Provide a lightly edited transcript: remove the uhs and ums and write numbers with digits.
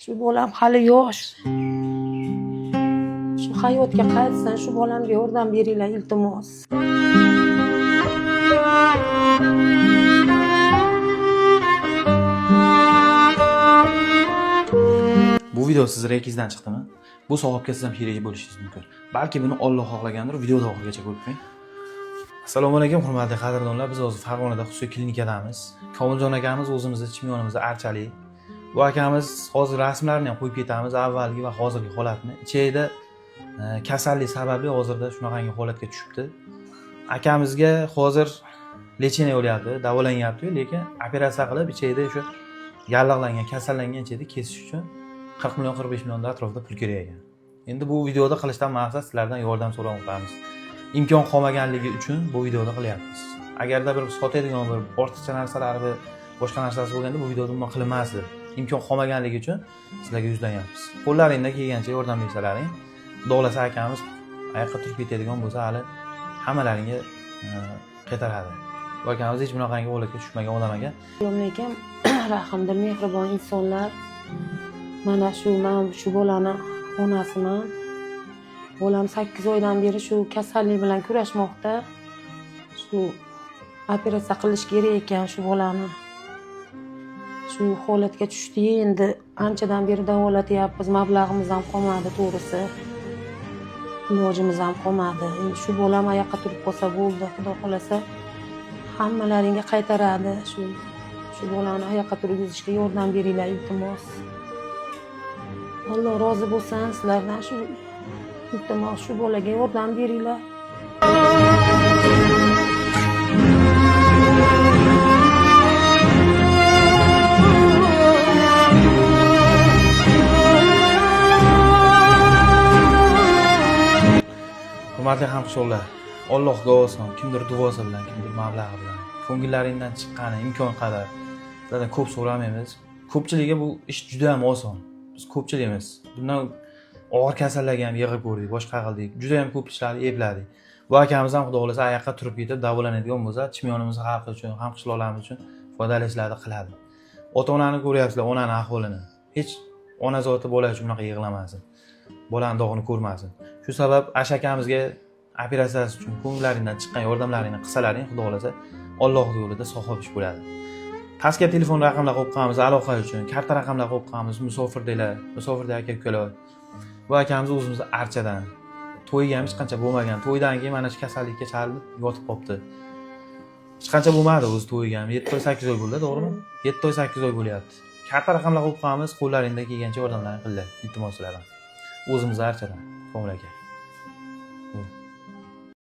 Shu bolam hali yosh. Shu hayotga qaytsin, shu bolamga yordam beringlar iltimos. Bu video siz rekizdan chiqdimi? Bu savobga siz ham shirek bo'lishingiz mumkin. Balki buni Alloh xohlagandir, videoda oxirigacha ko'rib qo'ying. Assalomu alaykum hurmatli qadrdonlar. Biz hozir Farg'onada xususiy klinikadamiz. Komiljon akamiz o'zimizni chimyonimizni archali. Bu akamiz hozir rasmlarini ham qo'yib ketamiz, avvalgi va hozirgi holatni. Ichida kasallik sababli hozirda shunaqangi holatga tushibdi. Akamizga hozir lecheniya o'lyapti, davolanyapti, lekin operatsiya qilib ichida o'sha yallig'langan, kasallangan ichida kesish uchun 40 million 45 million atrofida pul kerak ekan. Endi bu videoda qilishdan maqsad sizlardan yordam so'ramoqdamiz. Imkon qolmaganligi uchun bu videoda qilyapmiz. Agarda bir sotadigan bir ortiqcha narsalar va boshqa narsasi bo'lganda bu videoda bunday qilinmasdi. Imkon qolmaganligi uchun sizlarga yuzlanyapmiz. Qo'llaringizdan kelgancha yordam bersalaring, xudoolasa akamiz oyoqqa turib ketadigan bo'lsa, hali hammalaringga qaytaradi. Bu akamiz hech bunaqangi holatga tushmagan odam ekan. Lekin rahmdil, mehribon insonlar. Mana men shu bolani onasiman. Bolam 8 oydan beri shu kasallik bilan kurashmoqda. Shu operatsiya qilish kerak ekan shu bolani. Shu holatga tushdi, endi anchadan beri davolatyapmiz, mablag'imiz ham qolmadi to'g'risi. Ilojimiz ham qolmadi. Endi shu bolam oyoqqa turib qolsa bo'ldi, xudo xolasa hammalaringga qaytaradi. Shu bolani oyoqqa turgizishga yordam beringlar iltimos. Alloh rozi bo'lsin sizlardan, shu iltimos shu bolaga yordam beringlar. Hurmatli hamshirlar, Allohga olsin, kimdir duosi bilan, kimdir mablag'i bilan, ko'ngillaringdan chiqqani imkon qadar sizlardan ko'p so'ramaymiz. Ko'pchiligiga bu ish juda ham oson. Biz ko'pchiligimiz bundan og'ir kasallarga ham yig'ib ko'rdik, boshqa qildik. Juda ham ko'p ishlarni epladik. Bu akamiz ham xudo xolasa oyoqqa turib ketib davolanadigan bo'lsa, chimyonimiz xalqi uchun, hamshirlarimiz uchun foydali ishlarni qiladi. Ota-onani ko'ryapsizlar, onaning ahvolini. Hech ona zoti bola uchun bunaqa yig'lamasin. Bolani dog'ini ko'rmasin. Shu sabab akamizga operatsiyasi uchun ko'nglaringdan chiqqan yordamlaringni qilsalaring, xudo xolasa Alloh yo'lida savob ish bo'ladi. Pastga telefon raqamlar qo'yib qo'yamiz aloqa uchun, karta raqamlar qo'yib qo'yamiz, musofirda aka-ukalar. Bu akamiz o'zimizni archadan. To'yga ham hech qancha bo'lmagan. To'ydan keyin mana shu kasallikka chalinib yotib qopti. Hech qancha bo'lmadi o'zi to'yga ham. 7 oy 8 oy bo'ldi, to'g'rimi? 7 oy 8 oy bo'lyapti. Karta raqamlar qo'yib qo'yamiz, qo'llaringdan kelgancha yordamlarini qilinglar, iltimos sizlardan. O'zimizni archadan, Komil aka.